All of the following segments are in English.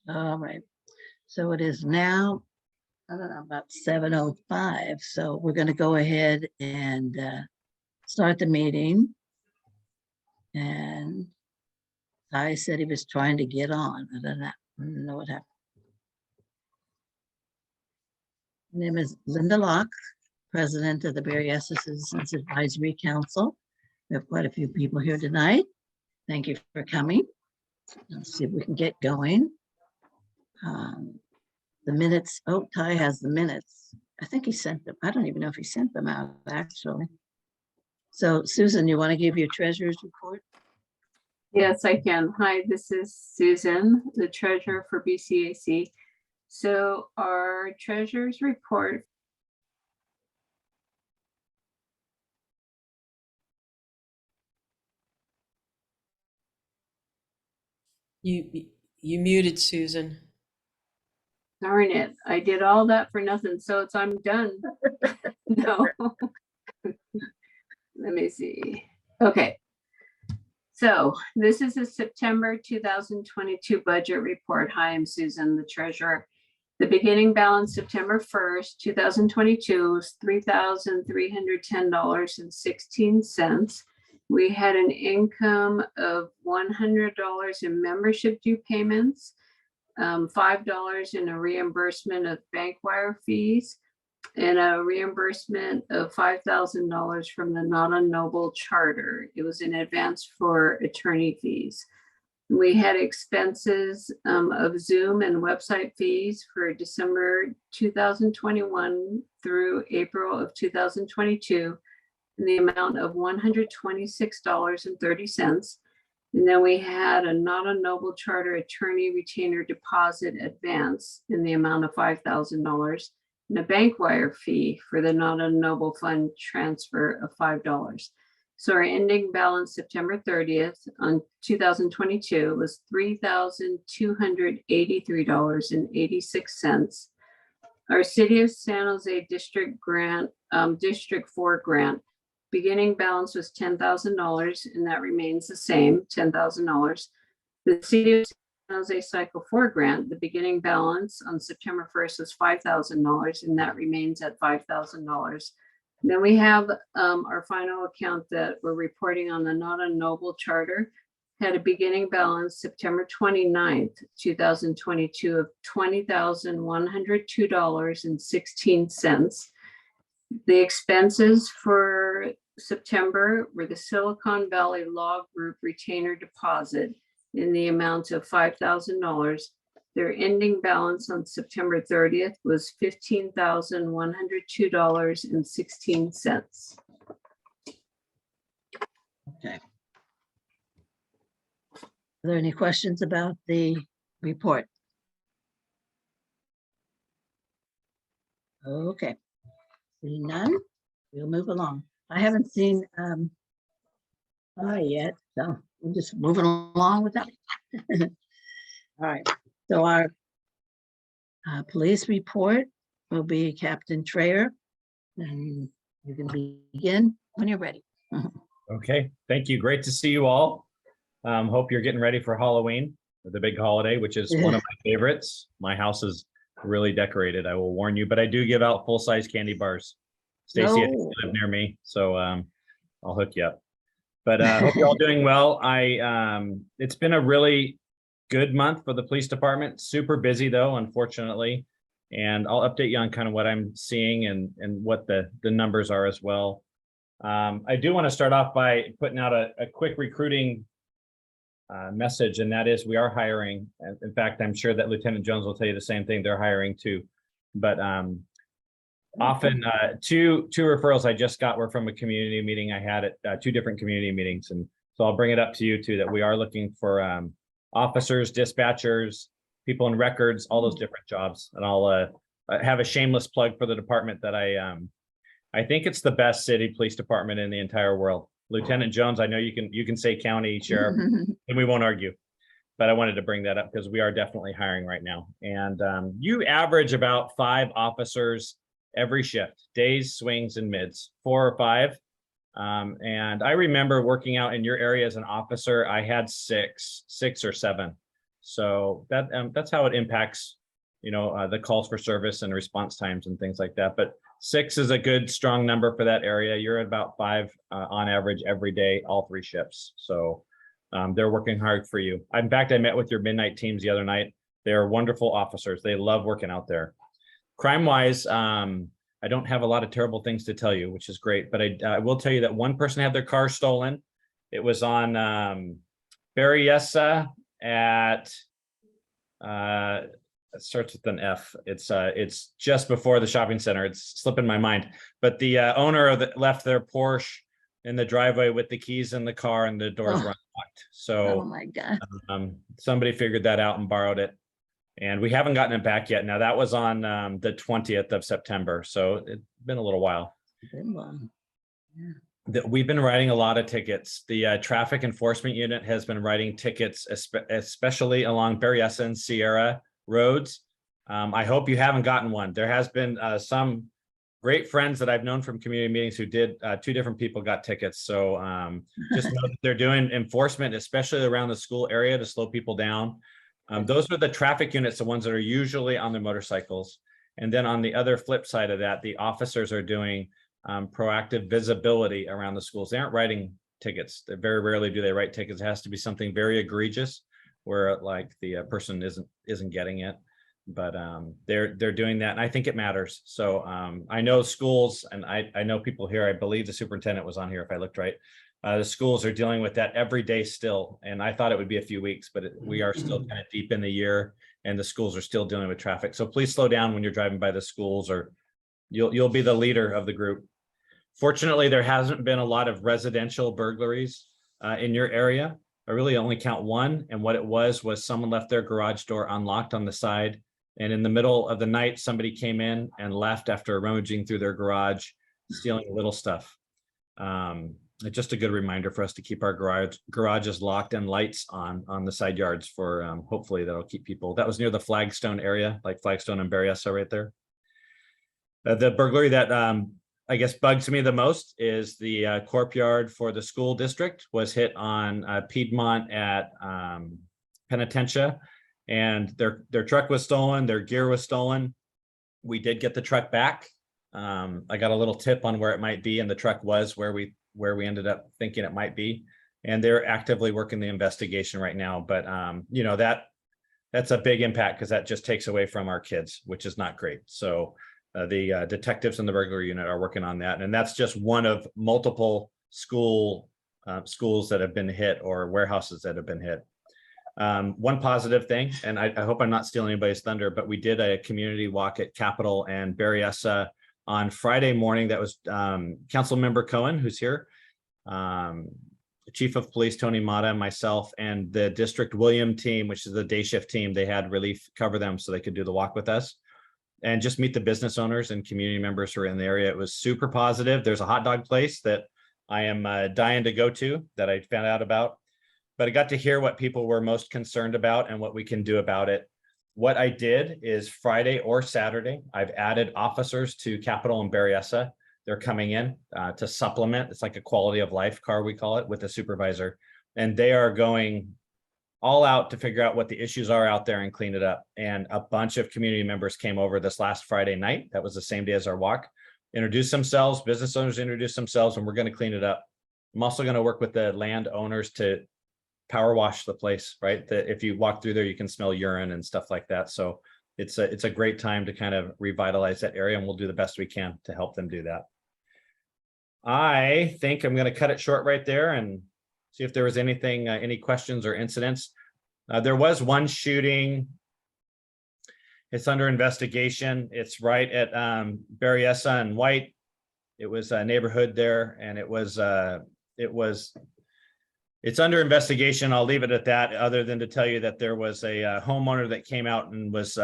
All right. So it is now, I don't know, about 7:05. So we're going to go ahead and start the meeting. And Ty said he was trying to get on. I don't know what happened. My name is Linda Locke, President of the Berryessa Citizens Advisory Council. We have quite a few people here tonight. Thank you for coming. Let's see if we can get going. The minutes, oh, Ty has the minutes. I think he sent them. I don't even know if he sent them out, actually. So Susan, you want to give your treasurer's report? Yes, I can. Hi, this is Susan, the treasurer for BCAC. So our treasurer's report. You muted, Susan. Darn it, I did all that for nothing, so I'm done. No. Let me see. Okay. So this is a September 2022 budget report. Hi, I'm Susan, the treasurer. The beginning balance September 1st, 2022 was $3,310.16. We had an income of $100 in membership due payments, $5 in a reimbursement of bank wire fees, and a reimbursement of $5,000 from the Not a Noble Charter. It was in advance for attorney fees. We had expenses of Zoom and website fees for December 2021 through April of 2022 in the amount of $126.30. And then we had a Not a Noble Charter attorney retainer deposit advance in the amount of $5,000 and a bank wire fee for the Not a Noble Fund transfer of $5. So our ending balance September 30th on 2022 was $3,283.86. Our City of San Jose District grant, District 4 grant, beginning balance was $10,000, and that remains the same, $10,000. The City of San Jose Cycle 4 grant, the beginning balance on September 1st was $5,000, and that remains at $5,000. Then we have our final account that we're reporting on, the Not a Noble Charter, had a beginning balance September 29th, 2022 of $20,102.16. The expenses for September were the Silicon Valley Law Group retainer deposit in the amount of $5,000. Their ending balance on September 30th was $15,102.16. Okay. Are there any questions about the report? Okay. Seeing none, we'll move along. I haven't seen yet, so we're just moving along with that. All right. So our police report will be Captain Trayer, and you can begin when you're ready. Okay, thank you. Great to see you all. Hope you're getting ready for Halloween, the big holiday, which is one of my favorites. My house is really decorated, I will warn you, but I do give out full-size candy bars. Stacy, I think you live near me, so I'll hook you up. But hope you're all doing well. It's been a really good month for the police department. Super busy though, unfortunately. And I'll update you on kind of what I'm seeing and what the numbers are as well. I do want to start off by putting out a quick recruiting message, and that is we are hiring. In fact, I'm sure that Lieutenant Jones will tell you the same thing. They're hiring too. But often two referrals I just got were from a community meeting I had at two different community meetings. And so I'll bring it up to you too, that we are looking for officers, dispatchers, people in records, all those different jobs. And I'll have a shameless plug for the department that I think it's the best city police department in the entire world. Lieutenant Jones, I know you can say county sheriff and we won't argue, but I wanted to bring that up because we are definitely hiring right now. And you average about 5 officers every shift, days, swings, and mids, 4 or 5. And I remember working out in your area as an officer, I had six or seven. So that's how it impacts, the calls for service and response times and things like that. But 6 is a good, strong number for that area. You're at about 5 on average every day, all 3 shifts. So they're working hard for you. In fact, I met with your midnight teams the other night. They're wonderful officers. They love working out there. Crime-wise, I don't have a lot of terrible things to tell you, which is great. But I will tell you that one person had their car stolen. It was on Berryessa at it starts with an F. It's just before the shopping center. It's slipping my mind. But the owner left their Porsche in the driveway with the keys in the car and the doors were unlocked. Oh So my God. somebody figured that out and borrowed it. And we haven't gotten it back yet. Now that was on the 20th of September. So it's been a little while. Good one. We've been writing a lot of tickets. The traffic enforcement unit has been writing tickets, especially along Berryessa and Sierra roads. I hope you haven't gotten one. There has been some great friends that I've known from community meetings who did, 2 different people got tickets. So just know that they're doing enforcement, especially around the school area to slow people down. Those are the traffic units, the ones that are usually on their motorcycles. And then on the other flip side of that, the officers are doing proactive visibility around the schools. They aren't writing tickets. They very rarely do they write tickets. It has to be something very egregious where like the person isn't getting it, but they're doing that. And I think it matters. So I know schools, and I know people here, I believe the superintendent was on here if I looked right. The schools are dealing with that every day still. And I thought it would be a few weeks, but we are still kind of deep in the year and the schools are still dealing with traffic. So please slow down when you're driving by the schools, or you'll be the leader of the group. Fortunately, there hasn't been a lot of residential burglaries in your area. I really only count 1. And what it was someone left their garage door unlocked on the side. And in the middle of the night, somebody came in and left after rummaging through their garage, stealing little stuff. Just a good reminder for us to keep our garages locked and lights on the side yards for hopefully that'll keep people. That was near the Flagstone area, like Flagstone and Berryessa right there. The burglary that I guess bugs me the most is the courtyard for the school district was hit on Piedmont at Penitentia, and their truck was stolen, their gear was stolen. We did get the truck back. I got a little tip on where it might be, and the truck was where we ended up thinking it might be, and they're actively working the investigation right now. But that's a big impact because that just takes away from our kids, which is not great. So the detectives in the burglary unit are working on that, and that's just one of multiple schools that have been hit or warehouses that have been hit. One positive thing, and I hope I'm not stealing anybody's thunder, but we did a community walk at Capitol and Berryessa on Friday morning. That was Council Member Cohen, who's here, Chief of Police Tony Mata, myself, and the District William team, which is the day shift team. They had relief cover them so they could do the walk with us and just meet the business owners and community members who are in the area. It was super positive. There's a hot dog place that I am dying to go to that I found out about, but I got to hear what people were most concerned about and what we can do about it. What I did is Friday or Saturday, I've added officers to Capitol and Berryessa. They're coming in to supplement. It's like a quality of life car, we call it, with a supervisor. And they are going all out to figure out what the issues are out there and clean it up. And a bunch of community members came over this last Friday night. That was the same day as our walk. Introduce themselves, business owners introduce themselves, and we're going to clean it up. I'm also going to work with the landowners to power wash the place, right? That if you walk through there, you can smell urine and stuff like that. So it's a great time to kind of revitalize that area, and we'll do the best we can to help them do that. I think I'm going to cut it short right there and see if there was anything, any questions or incidents. There was one shooting. It's under investigation. It's right at Berryessa and White. It was a neighborhood there, and it's under investigation. I'll leave it at that, other than to tell you that there was a homeowner that came out and was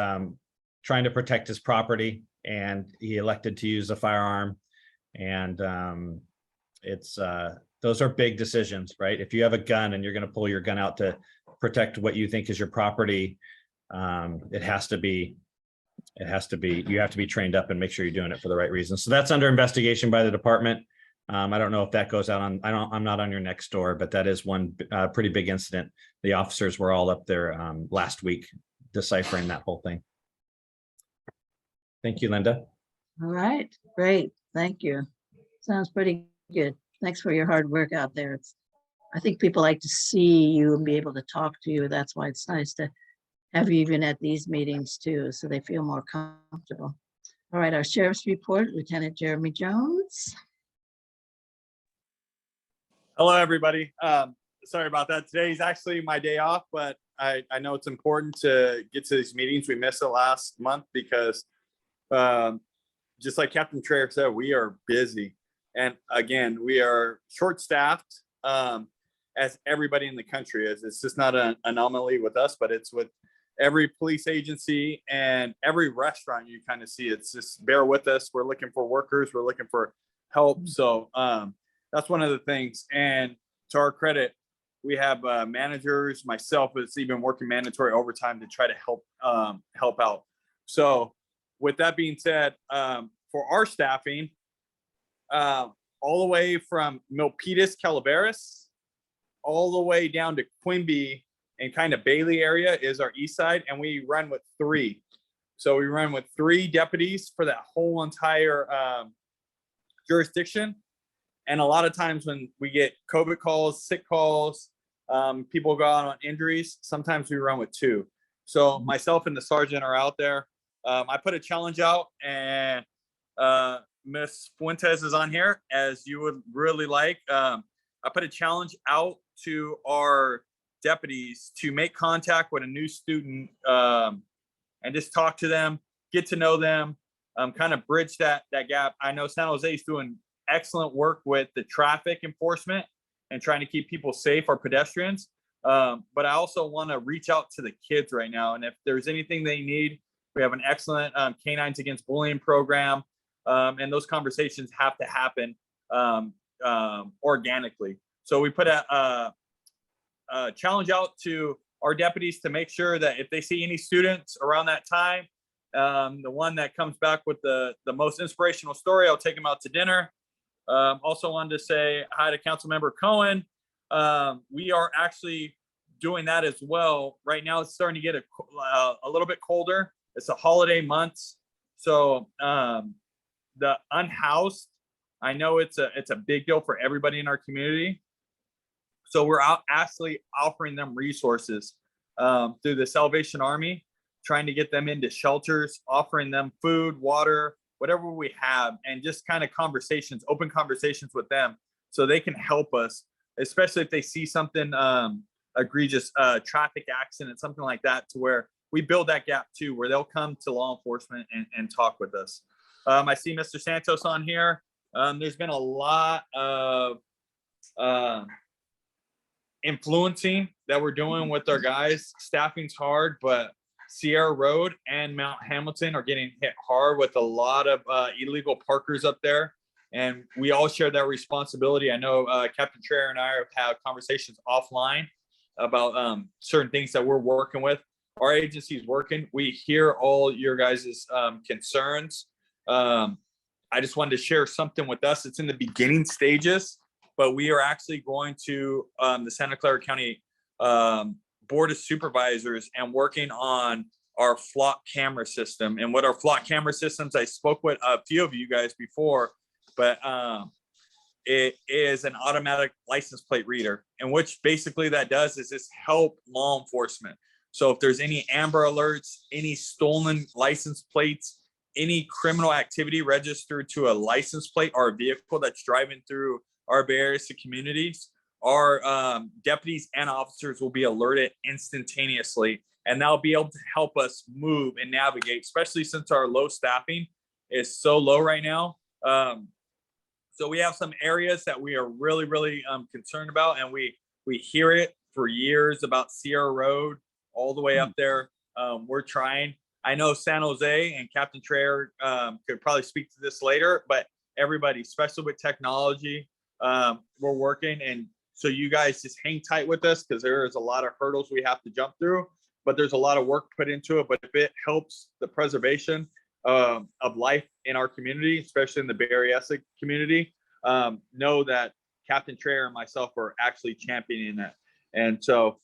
trying to protect his property, and he elected to use a firearm. And those are big decisions, right? If you have a gun and you're going to pull your gun out to protect what you think is your property, you have to be trained up and make sure you're doing it for the right reasons. So that's under investigation by the department. I don't know if that goes out on, I'm not on your next door, but that is one pretty big incident. The officers were all up there last week deciphering that whole thing. Thank you, Linda. All right, great. Thank you. Sounds pretty good. Thanks for your hard work out there. I think people like to see you and be able to talk to you. That's why it's nice to have you even at these meetings too, so they feel more comfortable. All right, our sheriff's report, Lieutenant Jeremy Jones. Hello, everybody. Sorry about that. Today's actually my day off, but I know it's important to get to these meetings. We missed it last month because just like Captain Traer said, we are busy. And again, we are short-staffed as everybody in the country is. It's just not an anomaly with us, but it's with every police agency and every restaurant you kind of see. It's just bear with us. We're looking for workers. We're looking for help. So that's one of the things. And to our credit, we have managers, myself, it's even working mandatory overtime to try to help out. So with that being said, for our staffing, all the way from Milpitas, Calaveras, all the way down to Quimby and kind of Bailey area is our east side. And we run with 3. So we run with 3 deputies for that whole entire jurisdiction. And a lot of times when we get COVID calls, sick calls, people go out on injuries, sometimes we run with 2. So myself and the sergeant are out there. I put a challenge out, and Miss Fuentes is on here, as you would really like. I put a challenge out to our deputies to make contact with a new student and just talk to them, get to know them, kind of bridge that gap. I know San Jose is doing excellent work with the traffic enforcement and trying to keep people safe, our pedestrians. But I also want to reach out to the kids right now. And if there's anything they need, we have an excellent Canines Against Bullying program. And those conversations have to happen organically. So we put a challenge out to our deputies to make sure that if they see any students around that time, the one that comes back with the most inspirational story, I'll take them out to dinner. Also wanted to say hi to Councilmember Cohen. We are actually doing that as well. Right now, it's starting to get a little bit colder. It's a holiday month. So the unhoused, I know it's a big deal for everybody in our community. So we're actually offering them resources through the Salvation Army, trying to get them into shelters, offering them food, water, whatever we have, and just kind of conversations, open conversations with them so they can help us, especially if they see something egregious, traffic accident, something like that, to where we build that gap too, where they'll come to law enforcement and talk with us. I see Mr. Santos on here. There's been a lot of influencing that we're doing with our guys. Staffing's hard, but Sierra Road and Mount Hamilton are getting hit hard with a lot of illegal parkers up there. And we all share that responsibility. I know Captain Traer and I have had conversations offline about certain things that we're working with. Our agency is working. We hear all your guys' concerns. I just wanted to share something with us. It's in the beginning stages, but we are actually going to the Santa Clara County Board of Supervisors and working on our flock camera system. And what our flock camera systems, I spoke with a few of you guys before, but it is an automatic license plate reader. And which basically that does is just help law enforcement. So if there's any Amber Alerts, any stolen license plates, any criminal activity registered to a license plate or a vehicle that's driving through our various communities, our deputies and officers will be alerted instantaneously, and they'll be able to help us move and navigate, especially since our low staffing is so low right now. So we have some areas that we are really, really concerned about, and we hear it for years about Sierra Road all the way up there. We're trying. I know San Jose and Captain Traer could probably speak to this later, but everybody, especially with technology, we're working. And so you guys just hang tight with us, because there is a lot of hurdles we have to jump through, but there's a lot of work put into it. But if it helps the preservation of life in our community, especially in the Berryessa community, know that Captain Trayer and myself are actually championing that. And so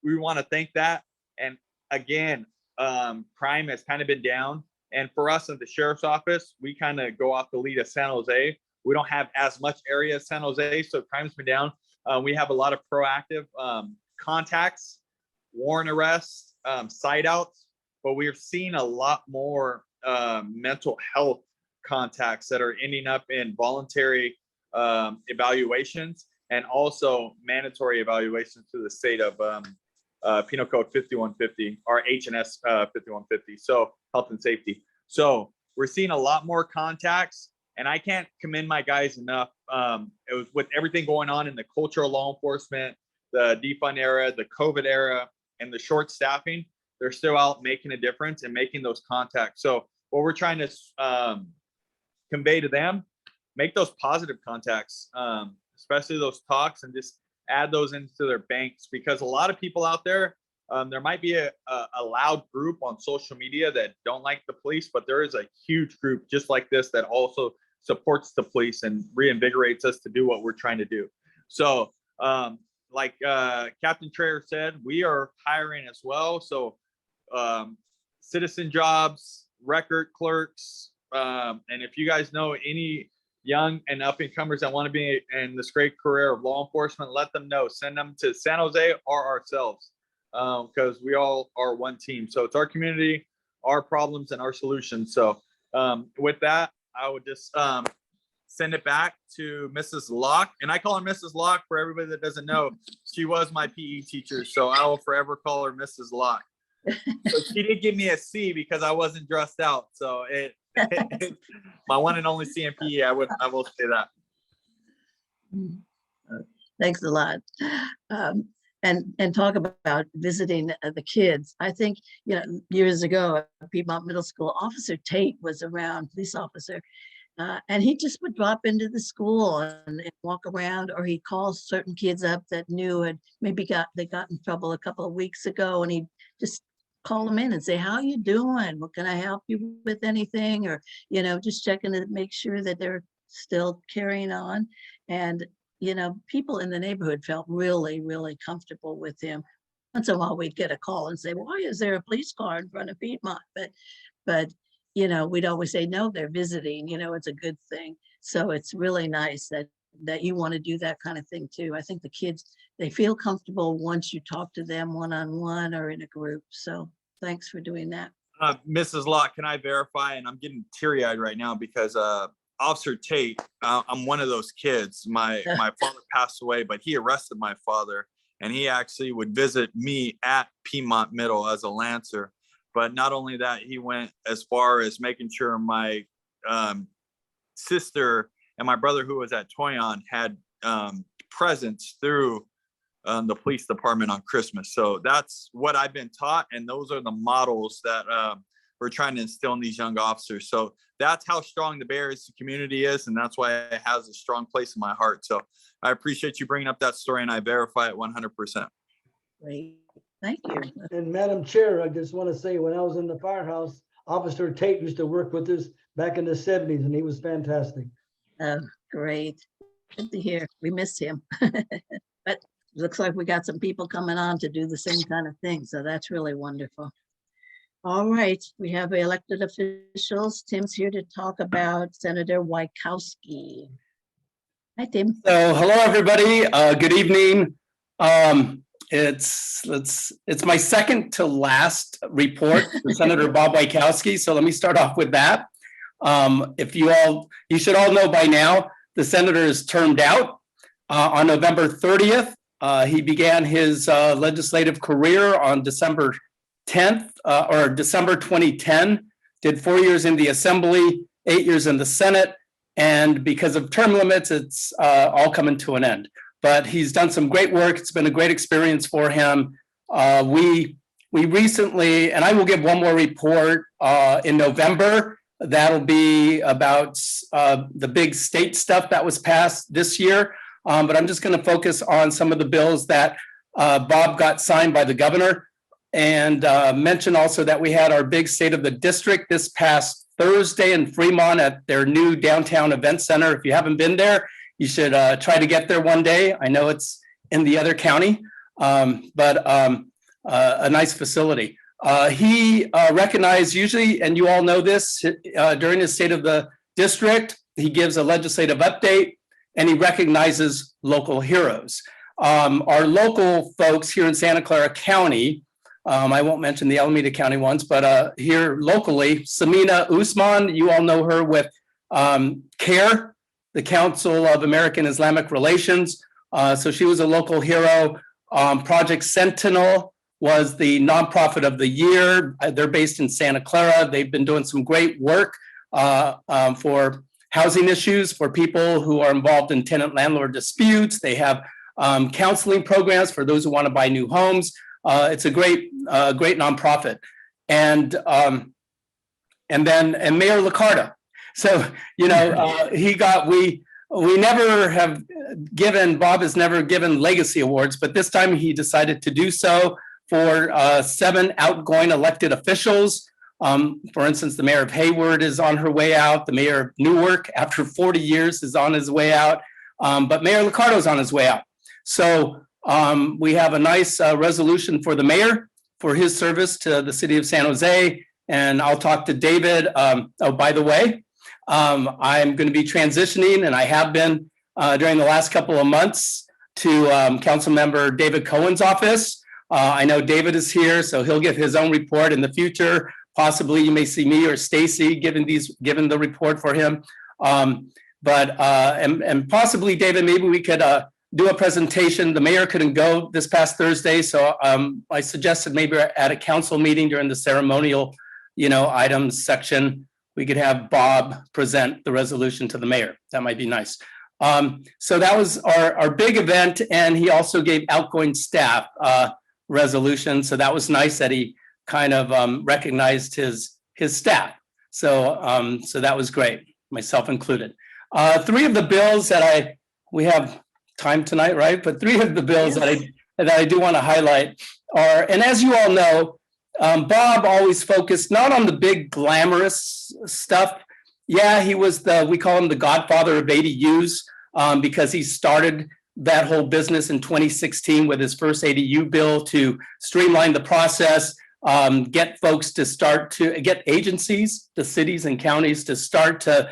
we want to thank that. And again, crime has kind of been down. And for us at the sheriff's office, we kind of go off the lead of San Jose. We don't have as much area as San Jose, so crime's been down. We have a lot of proactive contacts, warrant arrests, site outs, but we're seeing a lot more mental health contacts that are ending up in voluntary evaluations and also mandatory evaluations through the state of Penal Code 5150 or HNS 5150. So health and safety. So we're seeing a lot more contacts, and I can't commend my guys enough. It was with everything going on in the cultural law enforcement, the defund era, the COVID era, and the short staffing, they're still out making a difference and making those contacts. So what we're trying to convey to them, make those positive contacts, especially those talks, and just add those into their banks, because a lot of people out there, there might be a loud group on social media that don't like the police, but there is a huge group just like this that also supports the police and reinvigorates us to do what we're trying to do. So like Captain Trayer said, we are hiring as well. So citizen jobs, record clerks, and if you guys know any young and up and comers that want to be in this great career of law enforcement, let them know. Send them to San Jose or ourselves, because we all are one team. So it's our community, our problems, and our solutions. So with that, I would just send it back to Mrs. Locke. And I call her Mrs. Locke for everybody that doesn't know. She was my PE teacher, so I will forever call her Mrs. Locke. So she did give me a C because I wasn't dressed out. So my one and only C in PE, I will say that. Thanks a lot. And talk about visiting the kids. I think, years ago, Piedmont Middle School, Officer Tate was around, police officer, and he just would drop into the school and walk around, or he calls certain kids up that knew had maybe they got in trouble a couple of weeks ago, and he'd just call them in and say, how you doing? What can I help you with, anything? Or, just checking to make sure that they're still carrying on. And people in the neighborhood felt really, really comfortable with him. Once in a while, we'd get a call and say, why is there a police car in front of Piedmont? But we'd always say, no, they're visiting, it's a good thing. So it's really nice that you want to do that kind of thing too. I think the kids, they feel comfortable once you talk to them one-on-one or in a group. So thanks for doing that. Mrs. Locke, can I verify? And I'm getting teary-eyed right now because Officer Tate, I'm one of those kids. My father passed away, but he arrested my father, and he actually would visit me at Piedmont Middle as a Lancer. But not only that, he went as far as making sure my sister and my brother, who was at Toyon, had presents through the police department on Christmas. So that's what I've been taught, and those are the models that we're trying to instill in these young officers. So that's how strong the Bay Area community is, and that's why it has a strong place in my heart. So I appreciate you bringing up that story, and I verify it 100%. Great, thank you. And Madam Chair, I just want to say, when I was in the firehouse, Officer Tate used to work with us back in the 70s, and he was fantastic. Great, good to hear. We missed him. But looks like we got some people coming on to do the same kind of thing. So that's really wonderful. All right, we have elected officials. Tim's here to talk about Senator Wajkowski. Hi, Tim. So, hello, everybody. Good evening. It's my second to last report to Senator Bob Wajkowski. So let me start off with that. You should all know by now, the senator is termed out on November 30th. He began his legislative career on December 10th or December 2010, did 4 years in the Assembly, 8 years in the Senate. And because of term limits, it's all coming to an end. But he's done some great work. It's been a great experience for him. We recently, and I will give one more report in November. That'll be about the big state stuff that was passed this year. But I'm just going to focus on some of the bills that Bob got signed by the governor, and mention also that we had our big State of the District this past Thursday in Fremont at their new downtown event center. If you haven't been there, you should try to get there one day. I know it's in the other county, but a nice facility. He recognized usually, and you all know this, during his State of the District, he gives a legislative update and he recognizes local heroes. Our local folks here in Santa Clara County, I won't mention the Alameda County ones, but here locally, Samina Usman, you all know her with CARE, the Council of American Islamic Relations. So she was a local hero. Project Sentinel was the nonprofit of the year. They're based in Santa Clara. They've been doing some great work for housing issues for people who are involved in tenant-landlord disputes. They have counseling programs for those who want to buy new homes. It's a great nonprofit. And Mayor Liccardo. So, you know, we never have given, Bob has never given legacy awards, but this time he decided to do so for 7 outgoing elected officials. For instance, the mayor of Hayward is on her way out. The mayor of Newark, after 40 years, is on his way out. But Mayor Liccardo is on his way out. So we have a nice resolution for the mayor for his service to the city of San Jose. And I'll talk to David. Oh, by the way, I'm going to be transitioning, and I have been during the last couple of months, to Council Member David Cohen's office. I know David is here, so he'll give his own report in the future. Possibly you may see me or Stacy giving the report for him. And possibly, David, maybe we could do a presentation. The mayor couldn't go this past Thursday, so I suggested maybe at a council meeting during the ceremonial, items section, we could have Bob present the resolution to the mayor. That might be nice. So that was our big event, and he also gave outgoing staff resolution. So that was nice that he kind of recognized his staff. So that was great, myself included. 3 of the bills that we have time tonight, right? But 3 of the bills that I do want to highlight are, and as you all know, Bob always focused not on the big glamorous stuff. Yeah, he was we call him the godfather of ADUs because he started that whole business in 2016 with his first ADU bill to streamline the process, get folks to start to get agencies, the cities and counties to start to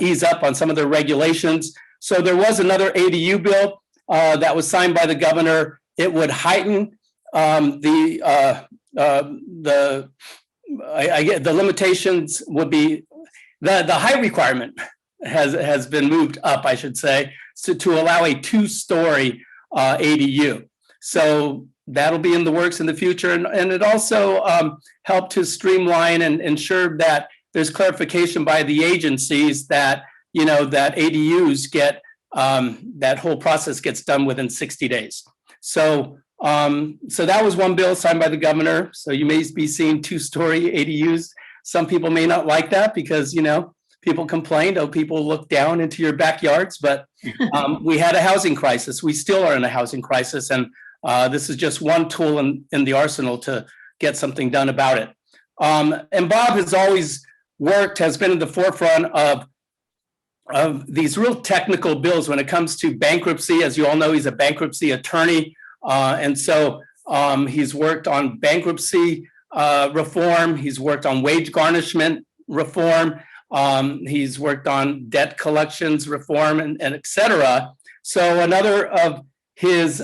ease up on some of their regulations. So there was another ADU bill that was signed by the governor. It would heighten the limitations would be the height requirement has been moved up, I should say, to allow a 2-story ADU. So that'll be in the works in the future. And it also helped to streamline and ensure that there's clarification by the agencies that, that ADUs get, that whole process gets done within 60 days. So that was one bill signed by the governor. So you may be seeing 2-story ADUs. Some people may not like that because, people complained, people look down into your backyards, but we had a housing crisis. We still are in a housing crisis. And this is just one tool in the arsenal to get something done about it. And Bob has always has been in the forefront of these real technical bills when it comes to bankruptcy. As you all know, he's a bankruptcy attorney. And so he's worked on bankruptcy reform. He's worked on wage garnishment reform. He's worked on debt collections reform and et cetera. So another of his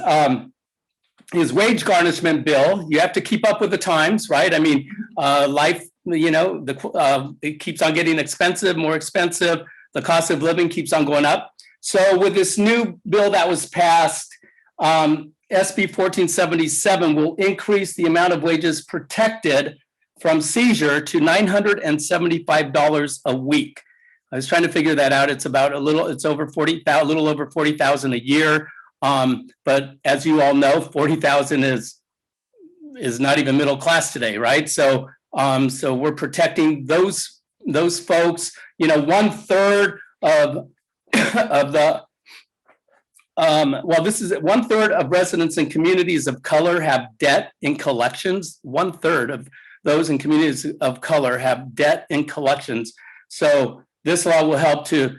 wage garnishment bill, you have to keep up with the times, right? I mean, life, it keeps on getting expensive, more expensive. The cost of living keeps on going up. So with this new bill that was passed, SB 1477 will increase the amount of wages protected from seizure to $975 a week. I was trying to figure that out. It's about a little over 40,000 a year. But as you all know, 40,000 is not even middle class today, right? So we're protecting those folks. 1/3 of the this is 1/3 of residents in communities of color have debt in collections. 1/3 of those in communities of color have debt in collections. So this law will help to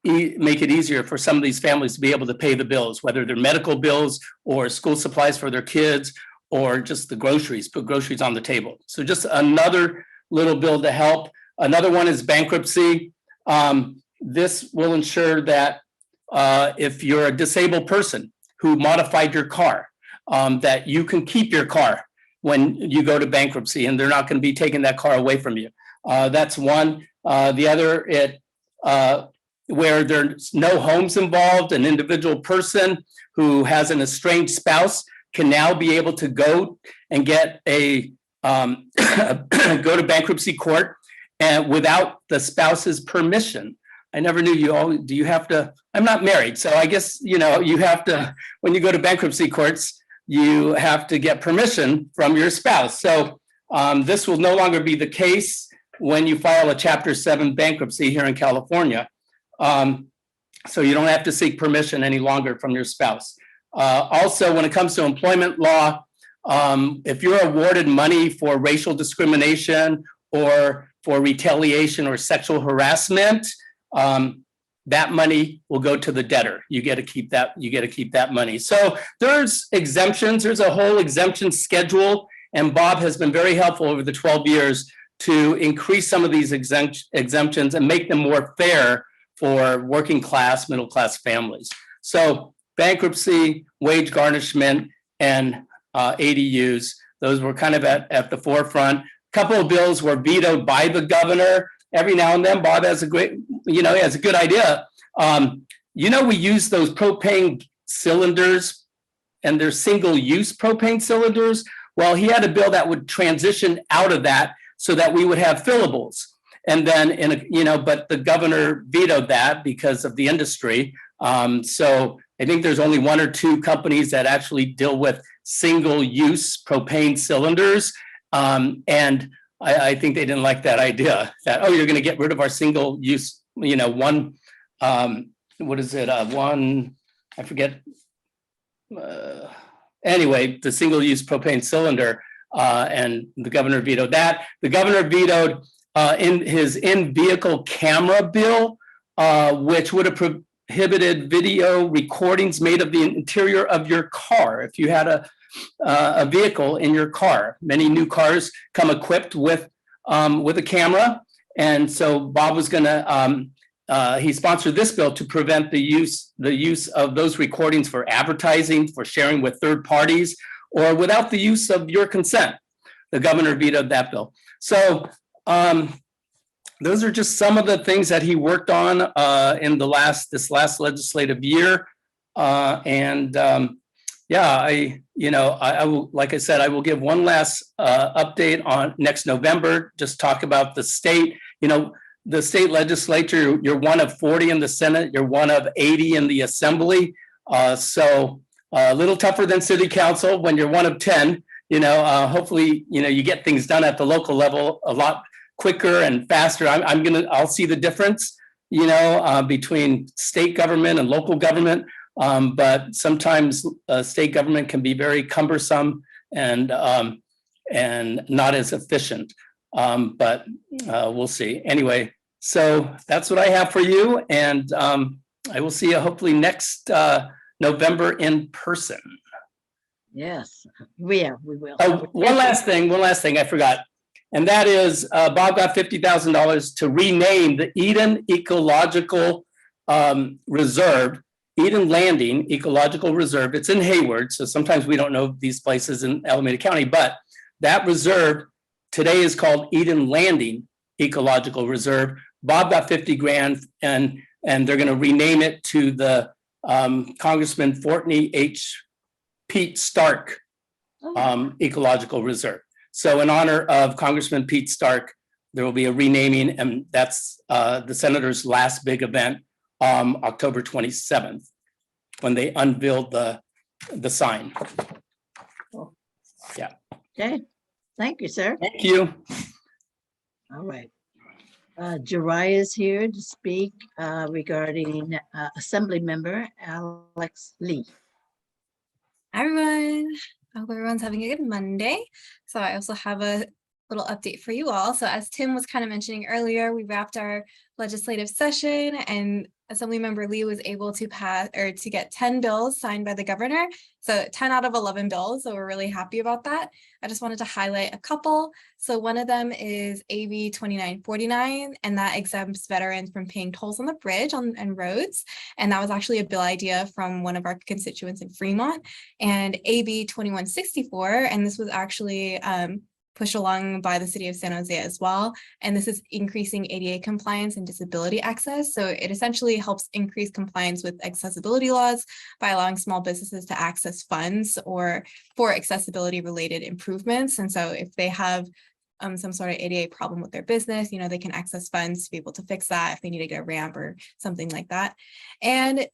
make it easier for some of these families to be able to pay the bills, whether they're medical bills or school supplies for their kids or just the groceries, put groceries on the table. So just another little bill to help. Another one is bankruptcy. This will ensure that if you're a disabled person who modified your car, that you can keep your car when you go to bankruptcy and they're not going to be taking that car away from you. That's one. The other, where there's no homes involved, an individual person who has an estranged spouse can now be able to go and get a go to bankruptcy court and without the spouse's permission. I never knew you all, do you have to, I'm not married, so I guess, you know, you have to, when you go to bankruptcy courts, you have to get permission from your spouse. So this will no longer be the case when you file a Chapter 7 bankruptcy here in California. So you don't have to seek permission any longer from your spouse. Also, when it comes to employment law, if you're awarded money for racial discrimination or for retaliation or sexual harassment, that money will go to the debtor. You get to keep that. You get to keep that money. So there's exemptions. There's a whole exemption schedule, and Bob has been very helpful over the 12 years to increase some of these exemptions and make them more fair for working class, middle class families. So bankruptcy, wage garnishment, and ADUs, those were kind of at the forefront. A couple of bills were vetoed by the governor. Every now and then, Bob has a great, you know, he has a good idea. You know, we use those propane cylinders, and they're single-use propane cylinders. Well, he had a bill that would transition out of that so that we would have fillables. And then, you know, but the governor vetoed that because of the industry. So I think there's only one or two companies that actually deal with single-use propane cylinders. And I think they didn't like that idea that, oh, you're going to get rid of our single-use, you know, one, what is it? One, I forget. Anyway, the single-use propane cylinder, and the governor vetoed that. The governor vetoed in his in-vehicle camera bill, which would have prohibited video recordings made of the interior of your car. If you had a vehicle in your car, many new cars come equipped with a camera, and so Bob was going to he sponsored this bill to prevent the use of those recordings for advertising, for sharing with third parties, or without the use of your consent. The governor vetoed that bill. So those are just some of the things that he worked on in this last legislative year. Yeah, I will, like I said, I will give one last update on next November, just talk about the state. You know, the state legislature, you're one of 40 in the Senate, you're one of 80 in the Assembly. So a little tougher than city council when you're one of 10, you know, hopefully, you know, you get things done at the local level a lot quicker and faster. I'll see the difference, you know, between state government and local government. But sometimes state government can be very cumbersome and not as efficient. But we'll see. Anyway, so that's what I have for you, and I will see you hopefully next November in person. Yes, we will. Oh, one last thing I forgot, and that is Bob got $50,000 to rename the Eden Ecological Reserve. Eden Landing Ecological Reserve. It's in Hayward, so sometimes we don't know these places in Alameda County, but that reserve today is called Eden Landing Ecological Reserve. Bob got 50 grand, and they're going to rename it to the Congressman Fortney H. Pete Stark Ecological Reserve. So in honor of Congressman Pete Stark, there will be a renaming, and that's the senator's last big event. October 27th, when they unveiled the sign. Yeah. Okay, thank you, sir. Thank you. All right. Jariah is here to speak regarding Assembly Member Alex Lee. Hi everyone. I hope everyone's having a good Monday. So I also have a little update for you all. So as Tim was kind of mentioning earlier, we wrapped our legislative session and Assemblymember Lee was able to pass or to get 10 bills signed by the governor. So 10 out of 11 bills. So we're really happy about that. I just wanted to highlight a couple. So one of them is AB 2949, and that exempts veterans from paying tolls on the bridge and roads. And that was actually a bill idea from one of our constituents in Fremont. And AB 2164, and this was actually pushed along by the city of San Jose as well. And this is increasing ADA compliance and disability access. So it essentially helps increase compliance with accessibility laws by allowing small businesses to access funds or for accessibility related improvements. And so if they have some sort of ADA problem with their business, you know, they can access funds to be able to fix that if they need to get a ramp or something like that. And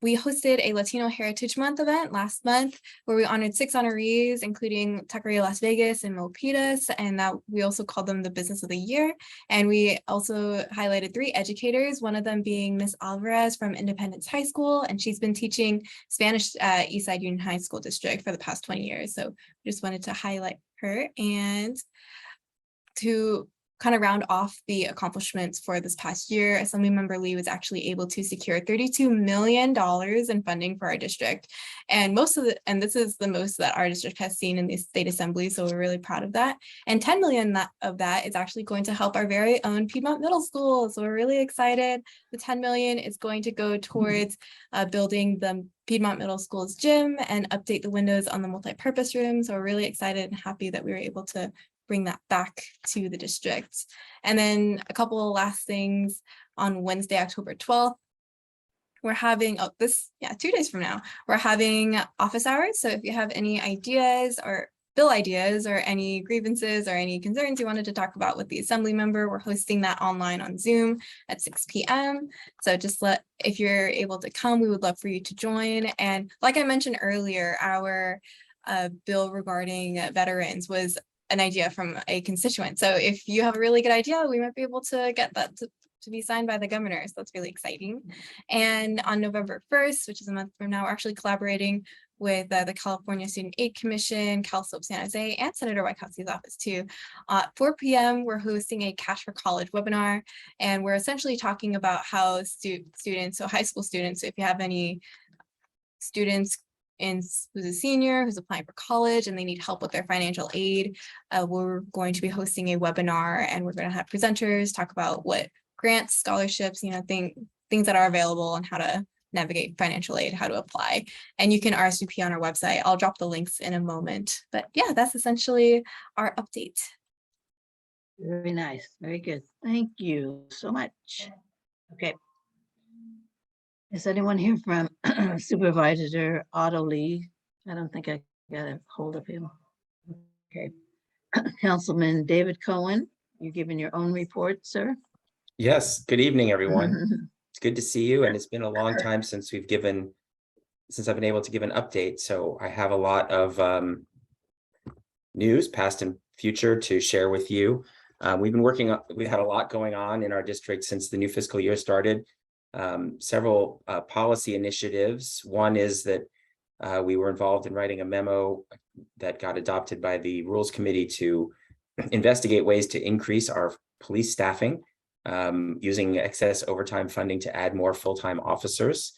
we hosted a Latino Heritage Month event last month where we honored 6 honorees, including Taqueria Las Vegas and Milpitas, and that we also called them the Business of the Year. And we also highlighted 3 educators, one of them being Miss Alvarez from Independence High School, and she's been teaching Spanish at Eastside Union High School District for the past 20 years. So just wanted to highlight her. And to kind of round off the accomplishments for this past year, Assemblymember Lee was actually able to secure $32 million in funding for our district. And this is the most that our district has seen in the state assembly. So we're really proud of that. And 10 million of that is actually going to help our very own Piedmont Middle School. So we're really excited. The 10 million is going to go towards building the Piedmont Middle School's gym and update the windows on the multi-purpose room. So we're really excited and happy that we were able to bring that back to the district. And then a couple of last things. On Wednesday, October 12th, we're having, 2 days from now, we're having office hours. So if you have any ideas or bill ideas or any grievances or any concerns you wanted to talk about with the assembly member, we're hosting that online on Zoom at 6 p.m. So just if you're able to come, we would love for you to join. And like I mentioned earlier, our bill regarding veterans was an idea from a constituent. So if you have a really good idea, we might be able to get that to be signed by the governor. So that's really exciting. And on November 1st, which is a month from now, we're actually collaborating with the California Student Aid Commission, CalSOAP San Jose, and Senator Wachowski's office too. 4 p.m., we're hosting a Cash for College webinar, and we're essentially talking about how students, so high school students, so if you have any students who's a senior who's applying for college and they need help with their financial aid, we're going to be hosting a webinar, and we're going to have presenters talk about what grants, scholarships, things that are available and how to navigate financial aid, how to apply. And you can RSVP on our website. I'll drop the links in a moment. But yeah, that's essentially our update. Very nice. Very good. Thank you so much. Okay. Is anyone here from Supervisor Otto Lee? I don't think I got a hold of him. Okay. Councilman David Cohen, you're giving your own report, sir? Yes, good evening, everyone. It's good to see you, and it's been a long time since I've been able to give an update. So I have a lot of news, past and future, to share with you. We've had a lot going on in our district since the new fiscal year started. Several policy initiatives. One is that we were involved in writing a memo that got adopted by the Rules Committee to investigate ways to increase our police staffing, using excess overtime funding to add more full-time officers.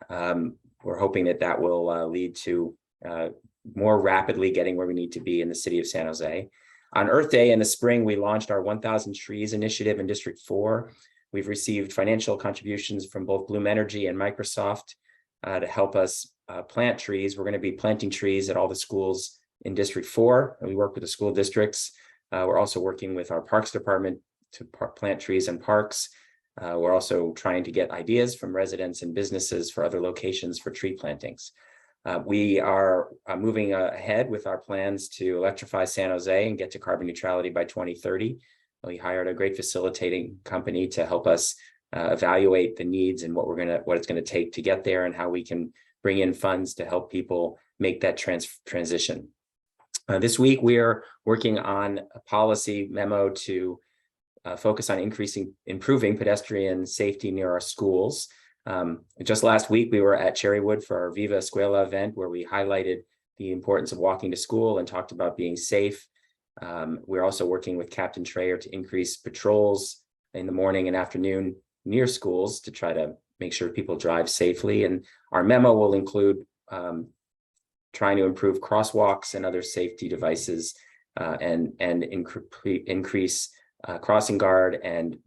We're hoping that will lead to more rapidly getting where we need to be in the city of San Jose. On Earth Day in the spring, we launched our 1,000 Trees initiative in District 4. We've received financial contributions from both Bloom Energy and Microsoft to help us plant trees. We're going to be planting trees at all the schools in District 4, and we work with the school districts. We're also working with our Parks Department to plant trees in parks. We're also trying to get ideas from residents and businesses for other locations for tree plantings. We are moving ahead with our plans to electrify San Jose and get to carbon neutrality by 2030. We hired a great facilitating company to help us evaluate the needs and what it's going to take to get there, and how we can bring in funds to help people make that transition. This week, we are working on a policy memo to focus on improving pedestrian safety near our schools. Just last week, we were at Cherrywood for our Viva Escuela event, where we highlighted the importance of walking to school and talked about being safe. We're also working with Captain Trayer to increase patrols in the morning and afternoon near schools to try to make sure people drive safely. And our memo will include trying to improve crosswalks and other safety devices and increase crossing guard and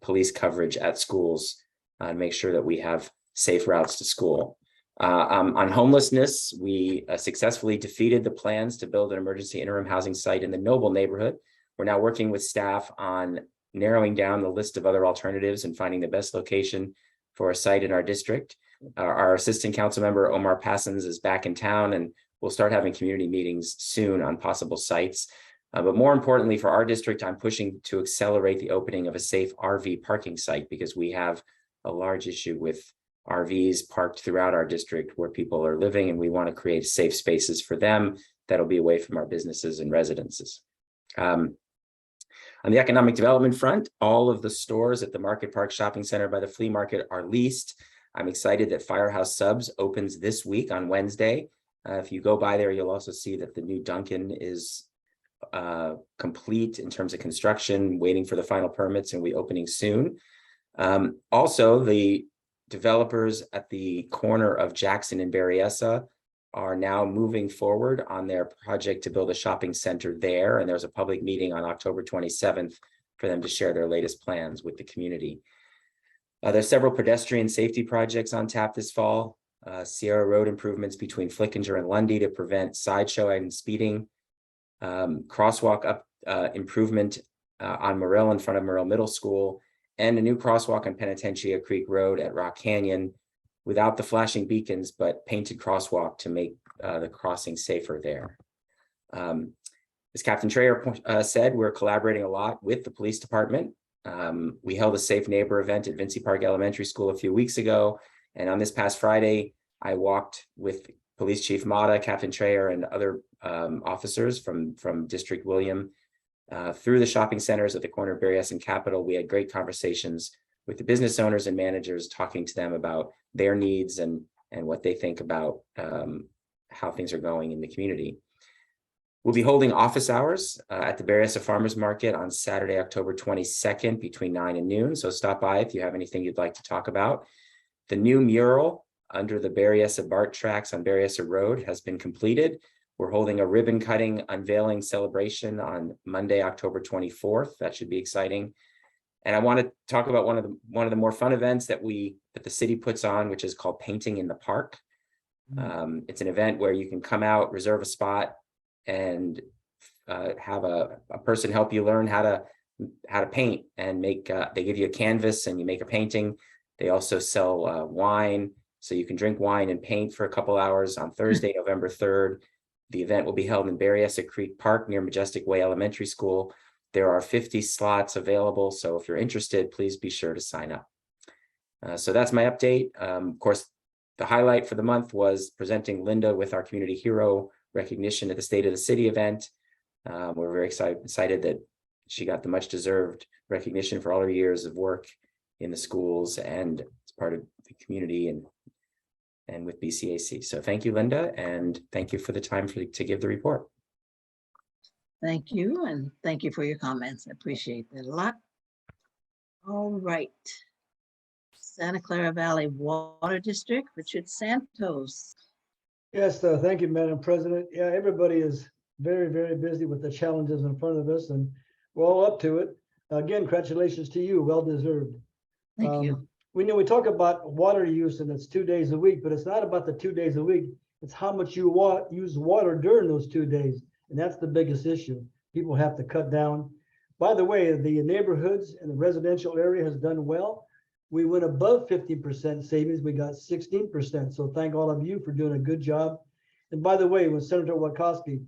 police coverage at schools and make sure that we have safe routes to school. On homelessness, we successfully defeated the plans to build an emergency interim housing site in the Noble neighborhood. We're now working with staff on narrowing down the list of other alternatives and finding the best location for a site in our district. Our assistant council member, Omar Passons, is back in town, and we'll start having community meetings soon on possible sites. But more importantly for our district, I'm pushing to accelerate the opening of a safe RV parking site because we have a large issue with RVs parked throughout our district where people are living, and we want to create safe spaces for them that'll be away from our businesses and residences. On the economic development front, all of the stores at the Market Park Shopping Center by the flea market are leased. I'm excited that Firehouse Subs opens this week on Wednesday. If you go by there, you'll also see that the new Dunkin' is complete in terms of construction, waiting for the final permits, and will be opening soon. Also, the developers at the corner of Jackson and Berryessa are now moving forward on their project to build a shopping center there. And there's a public meeting on October 27th for them to share their latest plans with the community. There's several pedestrian safety projects on tap this fall. Sierra Road improvements between Flickinger and Lundy to prevent sideshow and speeding. Crosswalk up improvement on Morrill in front of Morrill Middle School, and a new crosswalk on Penitentiary Creek Road at Rock Canyon without the flashing beacons, but painted crosswalk to make the crossing safer there. As Captain Trayer said, we're collaborating a lot with the police department. We held a Safe Neighbor event at Vincy Park Elementary School a few weeks ago. And on this past Friday, I walked with Police Chief Mata, Captain Trayer, and other officers from District William through the shopping centers at the corner of Berryessa and Capitol. We had great conversations with the business owners and managers, talking to them about their needs and what they think about how things are going in the community. We'll be holding office hours at the Berryessa Farmers Market on Saturday, October 22nd between 9 and noon. So stop by if you have anything you'd like to talk about. The new mural under the Berryessa BART tracks on Berryessa Road has been completed. We're holding a ribbon cutting unveiling celebration on Monday, October 24th. That should be exciting. And I want to talk about one of the more fun events that the city puts on, which is called Painting in the Park. It's an event where you can come out, reserve a spot, and have a person help you learn how to paint and make. They give you a canvas and you make a painting. They also sell wine, so you can drink wine and paint for a couple hours on Thursday, November 3rd. The event will be held in Berryessa Creek Park near Majestic Way Elementary School. There are 50 slots available, so if you're interested, please be sure to sign up. So that's my update. Of course, the highlight for the month was presenting Linda with our Community Hero recognition at the State of the City event. We're very excited that she got the much deserved recognition for all her years of work in the schools and as part of the community and with BCAC. So thank you, Linda, and thank you for the time to give the report. Thank you, and thank you for your comments. I appreciate that a lot. All right. Santa Clara Valley Water District, Richard Santos. Yes, thank you, Madam President. Yeah, everybody is very, very busy with the challenges in front of us, and we're all up to it. Again, congratulations to you, well deserved. Thank you. We talk about water use, and it's 2 days a week, but it's not about the 2 days a week. It's how much you use water during those 2 days. And that's the biggest issue. People have to cut down. By the way, the neighborhoods and the residential area has done well. We went above 50% savings. We got 16%. So thank all of you for doing a good job. And by the way, when Senator Wachowski,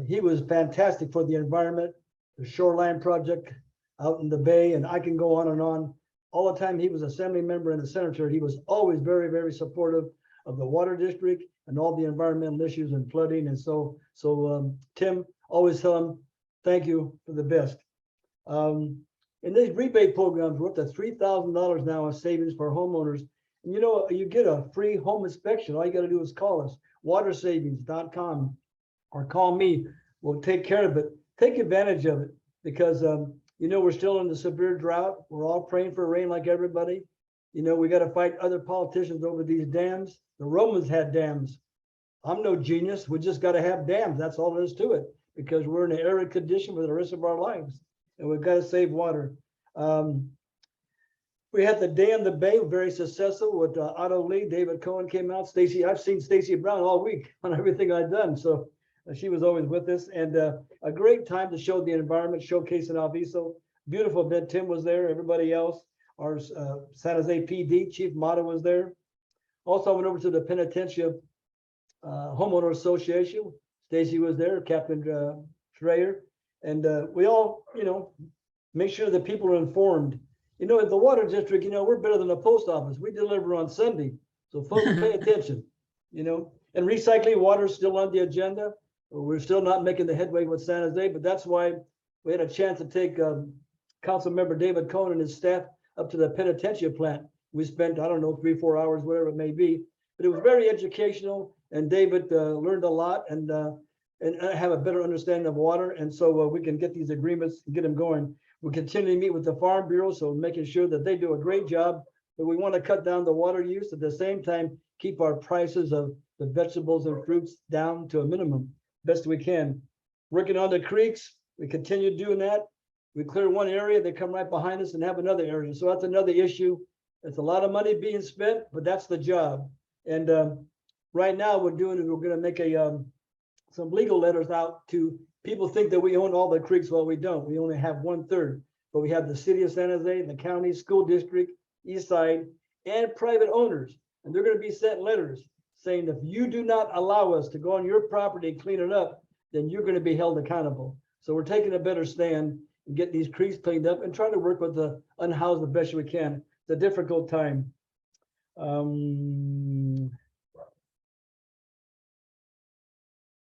he was fantastic for the environment, the shoreline project out in the bay, and I can go on and on. All the time he was assembly member and a senator, he was always very, very supportive of the water district and all the environmental issues and flooding. And so Tim, always tell him, thank you for the best. In these rebate programs, we're up to $3,000 now in savings for homeowners. And you get a free home inspection. All you got to do is call us, watersavings.com, or call me. We'll take care of it. take advantage of it because, you know, we're still in the severe drought. We're all praying for rain like everybody. You know, we got to fight other politicians over these dams. The Romans had dams. I'm no genius. We just got to have dams. That's all there is to it because we're in an arid condition for the rest of our lives and we've got to save water. We had the Day in the Bay, very successful with Otto Lee. David Cohen came out. Stacy, I've seen Stacy Brown all week on everything I've done. So she was always with us and a great time to show the environment, showcasing Alviso. Beautiful event. Tim was there, everybody else. Our San Jose PD Chief Mata was there. Also, I went over to the Penitentiary Homeowner Association. Stacy was there, Captain Schreier. And we all, you know, make sure that people are informed. You know, at the water district, you know, we're better than the post office. We deliver on Sunday. So folks, pay attention, you know. And recycling water is still on the agenda. We're still not making the headway with San Jose, but that's why we had a chance to take Council Member David Cohen and his staff up to the penitentiary plant. We spent, I don't know, 3-4 hours, whatever it may be, but it was very educational. And David learned a lot and have a better understanding of water. And so we can get these agreements and get them going. We continue to meet with the Farm Bureau, so making sure that they do a great job. But we want to cut down the water use at the same time, keep our prices of the vegetables and fruits down to a minimum, best we can. Working on the creeks, we continue doing that. We clear one area, they come right behind us and have another area. So that's another issue. It's a lot of money being spent, but that's the job. And right now we're going to make some legal letters out to people think that we own all the creeks. Well, we don't. We only have 1/3, but we have the city of San Jose, the county, school district, east side, and private owners. And they're going to be sent letters saying if you do not allow us to go on your property and clean it up, then you're going to be held accountable. So we're taking a better stand and get these creeks cleaned up and trying to work with the unhoused the best we can. It's a difficult time.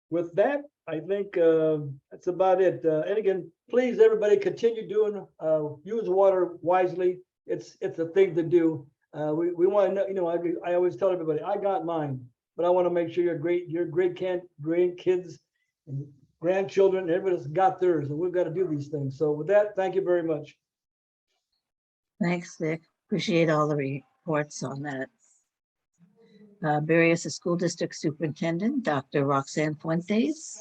With that, I think that's about it. And again, please, everybody, continue doing, use water wisely. It's a thing to do. We want to know, you know, I always tell everybody, I got mine, but I want to make sure your grandkids and grandchildren, everybody's got theirs, and we've got to do these things. So with that, thank you very much. Thanks, Dick. Appreciate all the reports on that. Berryessa School District Superintendent, Dr. Roxanne Fuentes.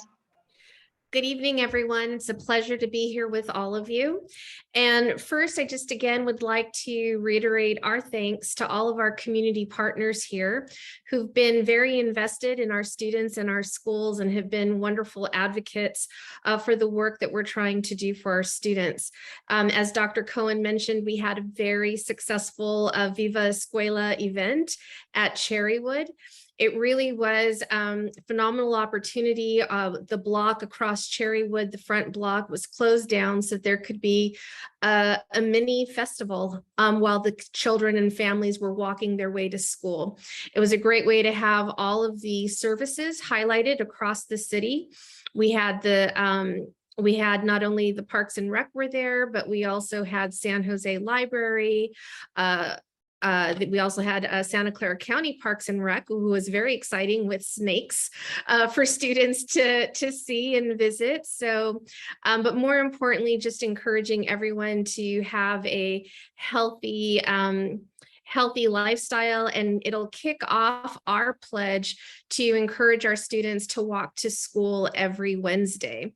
Good evening, everyone. It's a pleasure to be here with all of you. And first, I just again would like to reiterate our thanks to all of our community partners here who've been very invested in our students and our schools and have been wonderful advocates for the work that we're trying to do for our students. As Dr. Cohen mentioned, we had a very successful Viva Escuela event at Cherrywood. It really was a phenomenal opportunity. The block across Cherrywood, the front block, was closed down so there could be a mini festival while the children and families were walking their way to school. It was a great way to have all of the services highlighted across the city. We had not only the Parks and Rec were there, but we also had San Jose Library. We also had Santa Clara County Parks and Rec, who was very exciting with snakes for students to see and visit. So, but more importantly, just encouraging everyone to have a healthy lifestyle, and it'll kick off our pledge to encourage our students to walk to school every Wednesday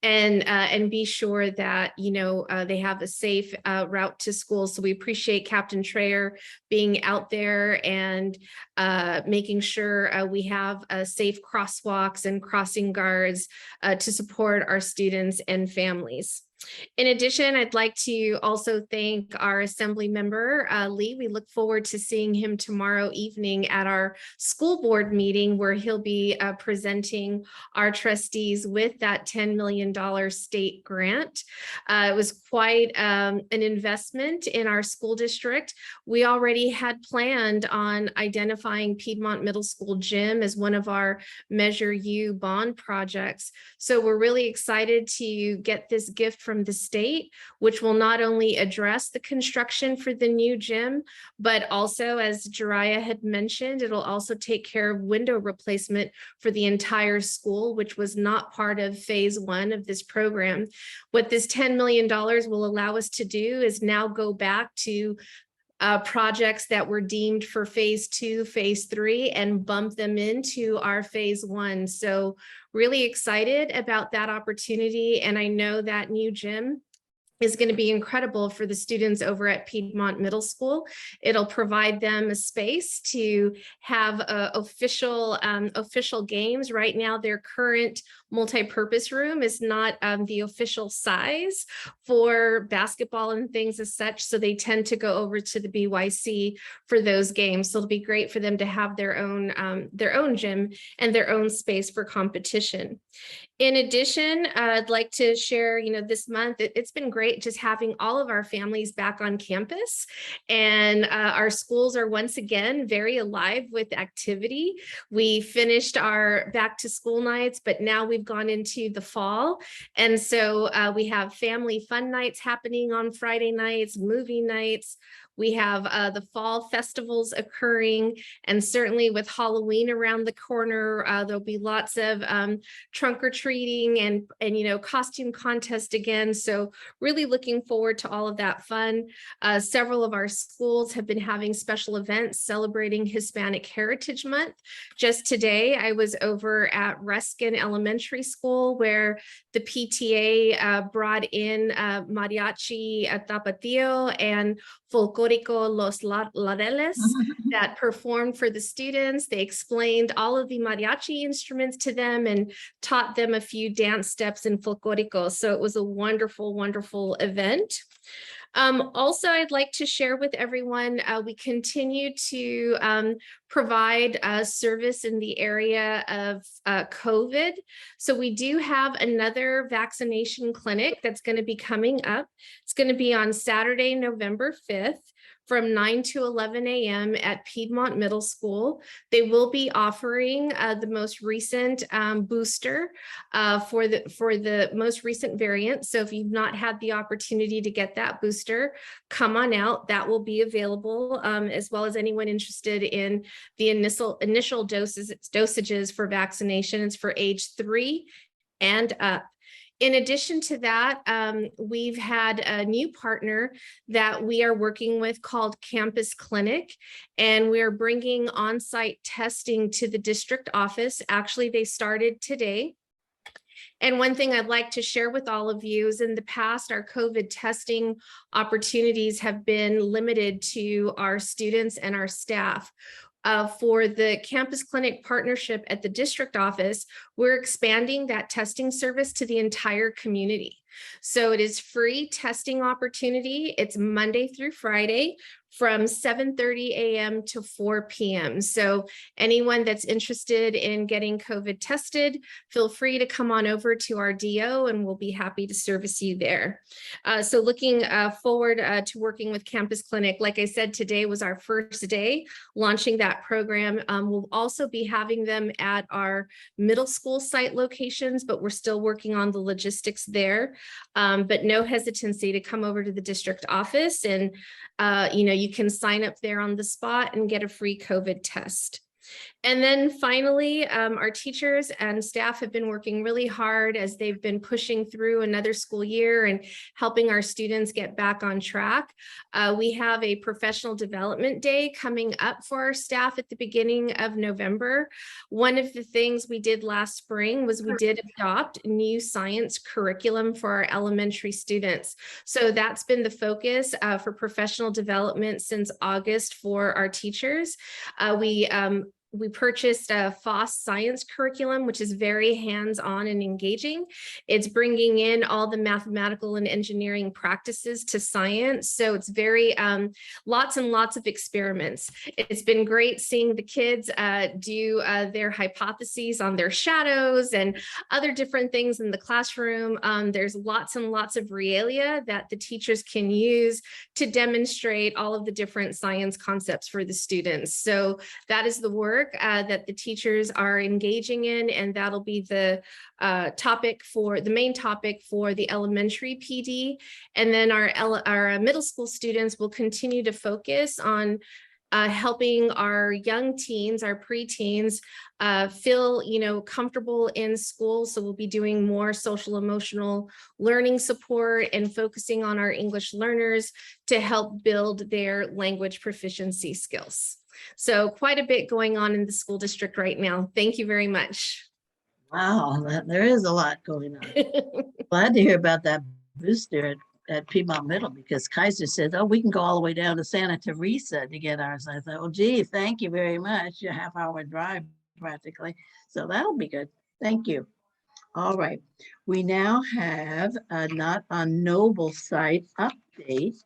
and be sure that, you know, they have a safe route to school. So we appreciate Captain Schreier being out there and making sure we have safe crosswalks and crossing guards to support our students and families. In addition, I'd like to also thank our Assembly member, Lee. We look forward to seeing him tomorrow evening at our school board meeting, where he'll be presenting our trustees with that $10 million state grant. It was quite an investment in our school district. We already had planned on identifying Piedmont Middle School Gym as one of our Measure U bond projects. So we're really excited to get this gift from from the state, which will not only address the construction for the new gym, but also, as Jariah had mentioned, it'll also take care of window replacement for the entire school, which was not part of phase 1 of this program. What this $10 million will allow us to do is now go back to projects that were deemed for phase 2, phase 3, and bump them into our phase 1. So really excited about that opportunity. And I know that new gym is going to be incredible for the students over at Piedmont Middle School. It'll provide them a space to have official games. Right now, their current multi-purpose room is not the official size for basketball and things as such. So they tend to go over to the BYC for those games. So it'll be great for them to have their own gym and their own space for competition. In addition, I'd like to share, this month, it's been great just having all of our families back on campus, and our schools are once again very alive with activity. We finished our back to school nights, but now we've gone into the fall. And so we have family fun nights happening on Friday nights, movie nights. We have the fall festivals occurring, and certainly with Halloween around the corner, there'll be lots of trunk or treating and costume contest again. So really looking forward to all of that fun. Several of our schools have been having special events celebrating Hispanic Heritage Month. Just today, I was over at Ruskin Elementary School, where the PTA brought in mariachi tapatio and folclórico Los Lareles that performed for the students. They explained all of the mariachi instruments to them and taught them a few dance steps in folclórico. So it was a wonderful, wonderful event. Also, I'd like to share with everyone, we continue to provide service in the area of COVID. So we do have another vaccination clinic that's going to be coming up. It's going to be on Saturday, November 5th. From 9 to 11 a.m. at Piedmont Middle School. They will be offering the most recent booster for the most recent variant. So if you've not had the opportunity to get that booster, come on out. That will be available, as well as anyone interested in the initial dosages for vaccination. It's for age 3 and up. In addition to that, we've had a new partner that we are working with called Campus Clinic, and we're bringing on-site testing to the district office. Actually, they started today. And one thing I'd like to share with all of you is in the past, our COVID testing opportunities have been limited to our students and our staff. For the Campus Clinic partnership at the district office, we're expanding that testing service to the entire community. So it is free testing opportunity. It's Monday through Friday from 7:30 a.m. to 4 p.m. So anyone that's interested in getting COVID tested, feel free to come on over to our DO and we'll be happy to service you there. So looking forward to working with Campus Clinic. Like I said, today was our first day launching that program. We'll also be having them at our middle school site locations, but we're still working on the logistics there. But no hesitancy to come over to the district office, and you can sign up there on the spot and get a free COVID test. And then finally, our teachers and staff have been working really hard as they've been pushing through another school year and helping our students get back on track. We have a professional development day coming up for our staff at the beginning of November. One of the things we did last spring was we did adopt new science curriculum for our elementary students. So that's been the focus for professional development since August for our teachers. We purchased a FOSS science curriculum, which is very hands-on and engaging. It's bringing in all the mathematical and engineering practices to science. So it's very, lots and lots of experiments. It's been great seeing the kids do their hypotheses on their shadows and other different things in the classroom. There's lots and lots of realia that the teachers can use to demonstrate all of the different science concepts for the students. So that is the work. work that the teachers are engaging in, and that'll be the main topic for the elementary PD. And then our middle school students will continue to focus on helping our young teens, our preteens, feel, comfortable in school. So we'll be doing more social emotional learning support and focusing on our English learners to help build their language proficiency skills. So quite a bit going on in the school district right now. Thank you very much. Wow, there is a lot going on. Glad to hear about that booster at Piedmont Middle, because Kaiser said, oh, we can go all the way down to Santa Teresa to get ours. I thought, oh, gee, thank you very much. A half-hour drive practically. So that'll be good. Thank you. All right. We now have a Not on Noble site update.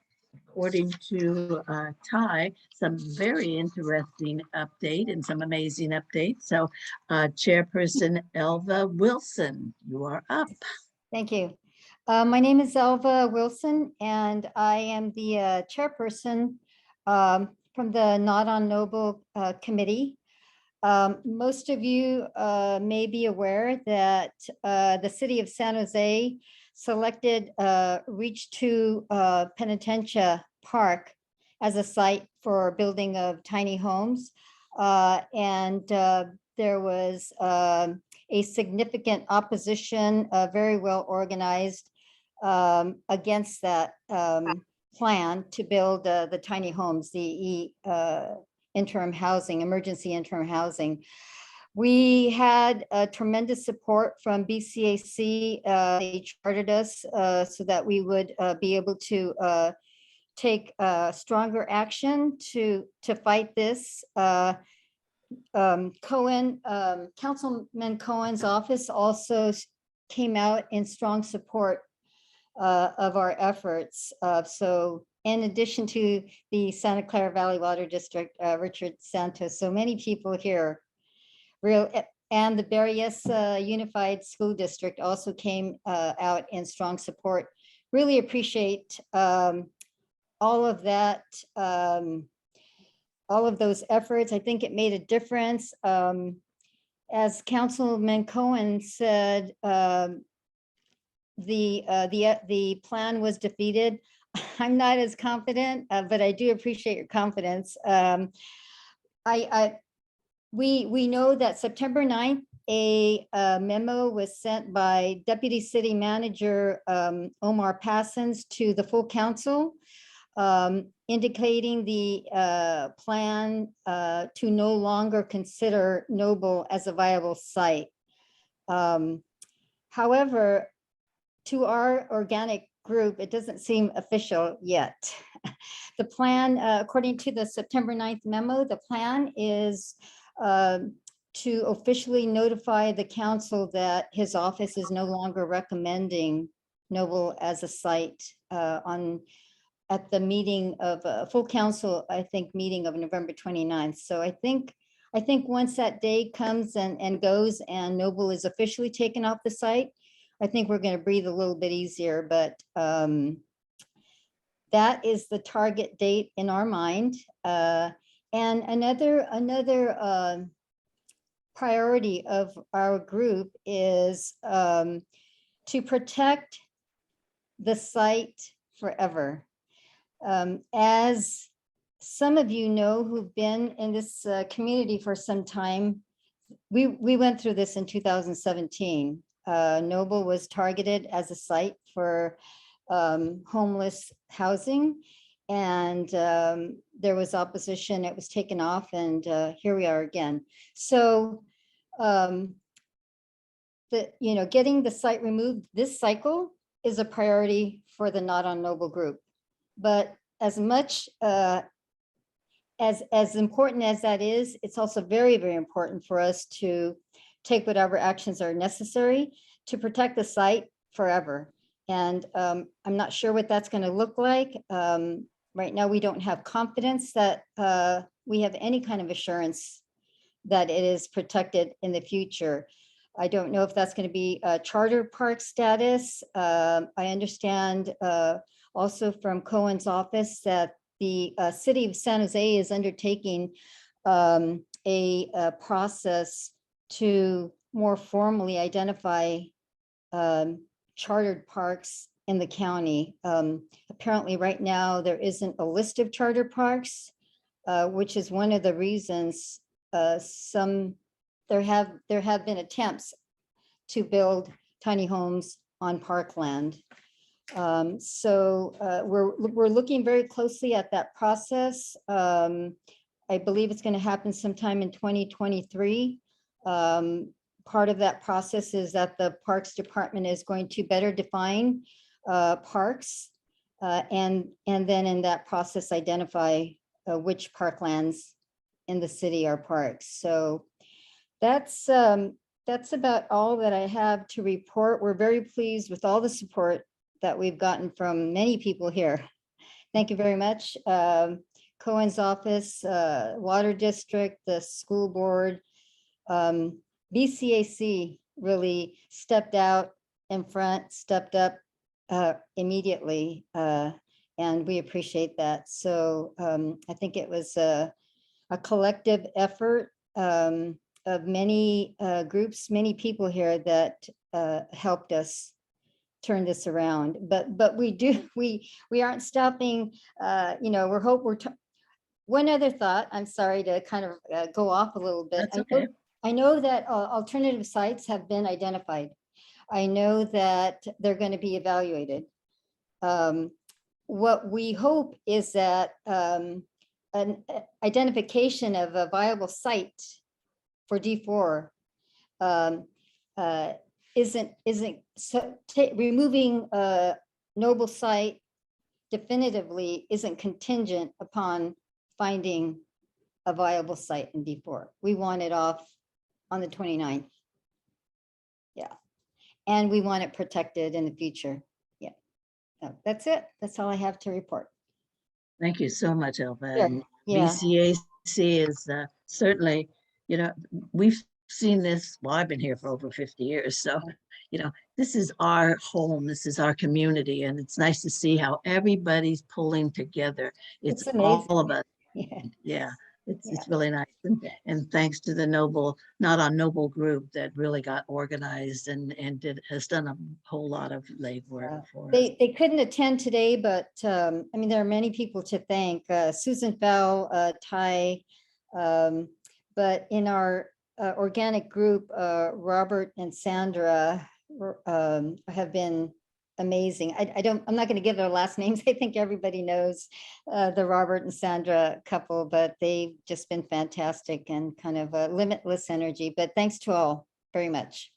According to Ty, some very interesting update and some amazing updates. So Chairperson Elva Wilson, you are up. Thank you. My name is Elva Wilson, and I am the chairperson from the Not on Noble committee. Most of you may be aware that the city of San Jose selected Reach 2 Penitentiary Park as a site for building of tiny homes. And there was a significant opposition, very well organized, against that plan to build the tiny homes, the interim housing, emergency interim housing. We had tremendous support from BCAC. They chartered us so that we would be able to take stronger action to fight this. Councilman Cohen's office also came out in strong support of our efforts. So in addition to the Santa Clara Valley Water District, Richard Santos, so many people here, and the Berryessa Unified School District also came out in strong support. Really appreciate all of that, all of those efforts. I think it made a difference. As Councilman Cohen said, the plan was defeated. I'm not as confident, but I do appreciate your confidence. We know that September 9th, a memo was sent by Deputy City Manager Omar Passons to the full council, indicating the plan to no longer consider Noble as a viable site. However, to our organic group, it doesn't seem official yet. The plan, according to the September 9th memo, the plan is to officially notify the council that his office is no longer recommending Noble as a site at the meeting of full council, I think, meeting of November 29th. So I think once that day comes and goes and Noble is officially taken off the site, I think we're going to breathe a little bit easier, but that is the target date in our mind. And another priority of our group is to protect the site forever. As some of you know who've been in this community for some time, we went through this in 2017. Noble was targeted as a site for homeless housing, and there was opposition. It was taken off, and here we are again. So, getting the site removed this cycle is a priority for the Not on Noble group. But as much as important as that is, it's also very, very important for us to take whatever actions are necessary to protect the site forever. And I'm not sure what that's going to look like. Right now, we don't have confidence that we have any kind of assurance that it is protected in the future. I don't know if that's going to be a charter park status. I understand also from Cohen's office that the city of San Jose is undertaking a process to more formally identify chartered parks in the county. Apparently, right now, there isn't a list of charter parks, which is one of the reasons there have been attempts to build tiny homes on parkland. So we're looking very closely at that process. I believe it's going to happen sometime in 2023. Part of that process is that the Parks Department is going to better define parks, and then in that process identify which parklands in the city are parks. So that's about all that I have to report. We're very pleased with all the support that we've gotten from many people here. Thank you very much. Cohen's office, Water District, the school board, BCAC really stepped out in front, stepped up immediately, and we appreciate that. So I think it was a collective effort of many groups, many people here that helped us turn this around. But we aren't stopping. One other thought. I'm sorry to kind of go off a little bit. That's okay. I know that alternative sites have been identified. I know that they're going to be evaluated. What we hope is that an identification of a viable site for D4 removing a noble site definitively isn't contingent upon finding a viable site in D4. We want it off on the 29th. Yeah. And we want it protected in the future. Yeah. So that's it. That's all I have to report. Thank you so much, Elva. Sure. And Yeah. BCAC is certainly, we've seen this, well, I've been here for over 50 years. So, this is our home, this is our community, and it's nice to see how everybody's pulling together. It's amazing. all of us. Yeah. Yeah. It's really nice. And thanks to the Not on Noble group that really got organized and has done a whole lot of legwork for us. They couldn't attend today, but I mean, there are many people to thank. Susan Fell, Ty, but in our organic group, Robert and Sandra have been amazing. I'm not going to give their last names. I think everybody knows the Robert and Sandra couple, but they've just been fantastic and kind of a limitless energy. But thanks to all very much.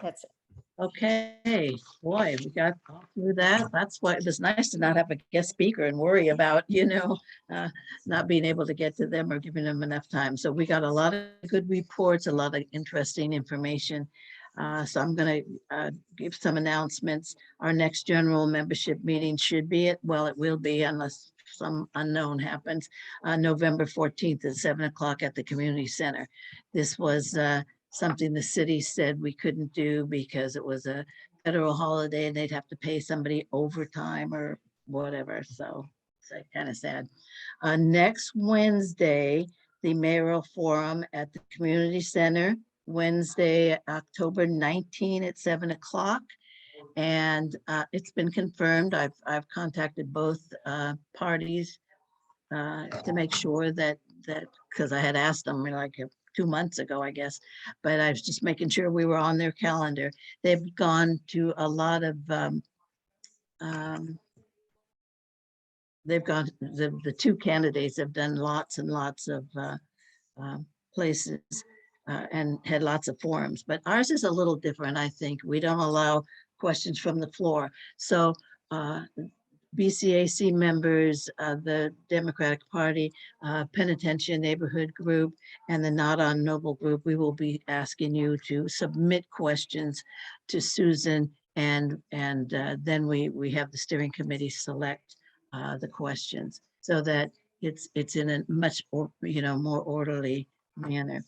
That's it. Okay, boy, we got all through that. That's why it was nice to not have a guest speaker and worry about, not being able to get to them or giving them enough time. So we got a lot of good reports, a lot of interesting information. So I'm going to give some announcements. Our next general membership meeting should be it will be, unless some unknown happens, November 14th at 7 o'clock at the community center. This was something the city said we couldn't do because it was a federal holiday and they'd have to pay somebody overtime or whatever. So it's kind of sad. Next Wednesday, the mayoral forum at the community center, Wednesday, October 19 at 7 o'clock. And it's been confirmed. I've contacted both parties to make sure that because I had asked them like 2 months ago, I guess, but I was just making sure we were on their calendar. They've gone to a lot of the two candidates have done lots and lots of places and had lots of forums, but ours is a little different. I think we don't allow questions from the floor. So BCAC members, the Democratic Party, Penitentiary Neighborhood Group, and the Not on Noble Group, we will be asking you to submit questions to Susan, and then we have the steering committee select the questions so that it's in a much more orderly manner.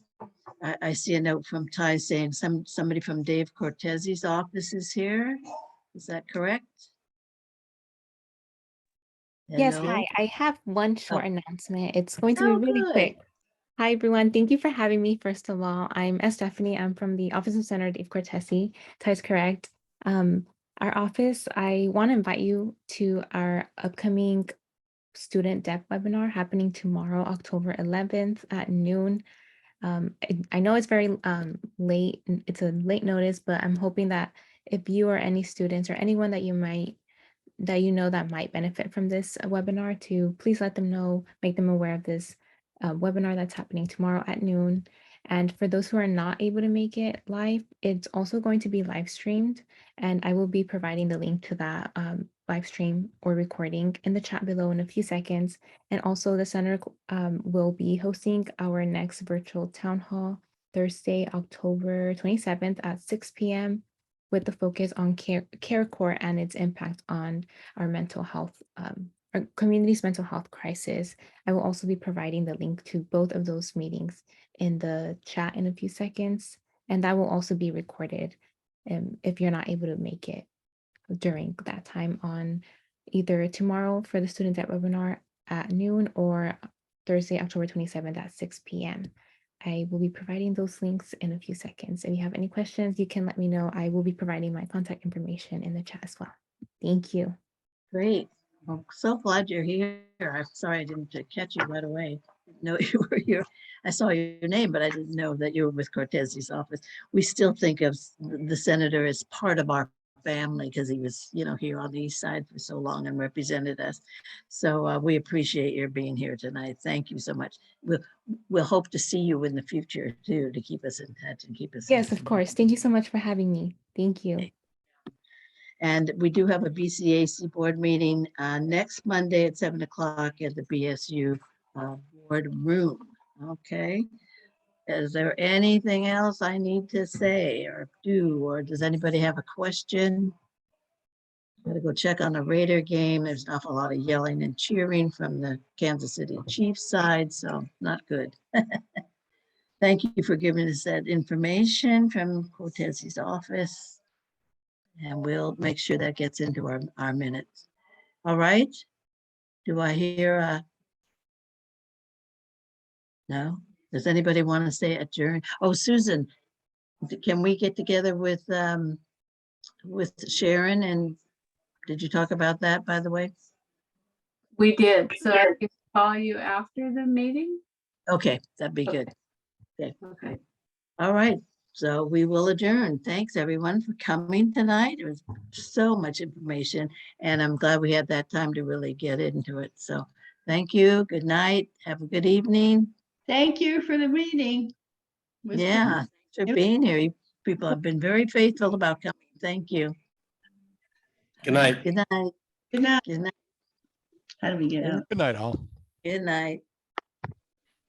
I see a note from Ty saying somebody from Dave Cortez's office is here. Is that correct? Yes, Hello? hi. I have one short announcement. It's going to Oh, be really good. quick. Hi, everyone. Thank you for having me. First of all, I'm Stephanie. I'm from the Office of Senator Dave Cortese. Ty's correct. Our office, I want to invite you to our upcoming student debt webinar happening tomorrow, October 11th at noon. I know it's very late, it's a late notice, but I'm hoping that if you or any students or anyone that you know that might benefit from this webinar, to please let them know, make them aware of this webinar that's happening tomorrow at noon. And for those who are not able to make it live, it's also going to be live streamed, and I will be providing the link to that live stream or recording in the chat below in a few seconds. And also the center will be hosting our next virtual town hall Thursday, October 27th at 6 p.m. with the focus on CareCore and its impact on our mental health, our community's mental health crisis. I will also be providing the link to both of those meetings in the chat in a few seconds, and that will also be recorded if you're not able to make it during that time on either tomorrow for the student debt webinar at noon or Thursday, October 27th at 6 p.m. I will be providing those links in a few seconds. If you have any questions, you can let me know. I will be providing my contact information in the chat as well. Thank you. Great. I'm so glad you're here. I'm sorry I didn't catch you right away. Didn't know you were here. I saw your name, but I didn't know that you were with Cortese's office. We still think of the senator as part of our family because he was, here on the east side for so long and represented us. So we appreciate your being here tonight. Thank you so much. We'll hope to see you in the future too, to keep us in touch and keep us. Yes, of course. Thank you so much for having me. Thank you. Okay. And we do have a BCAC board meeting next Monday at 7 o'clock at the BSU board room. Okay. Is there anything else I need to say or do, or does anybody have a question? Gotta go check on the Raider game. There's an awful lot of yelling and cheering from the Kansas City Chiefs side, so not good. Thank you for giving us that information from Cortese's office. And we'll make sure that gets into our minutes. All right. Do I hear no? Does anybody want to say adjourn? Oh, Susan, can we get together with Sharon? And did you talk about that, by the way? We did. So I can call you after the meeting? Okay, that'd be good. Okay. Okay. All right. So we will adjourn. Thanks everyone for coming tonight. There was so much information and I'm glad we had that time to really get into it. So thank you. Good night. Have a good evening. Thank you for the meeting. Yeah, thanks for being here. You people have been very faithful about coming. Thank you. Good night. Good night. Good night. Good night. How do we get out? Good night, all. Good night.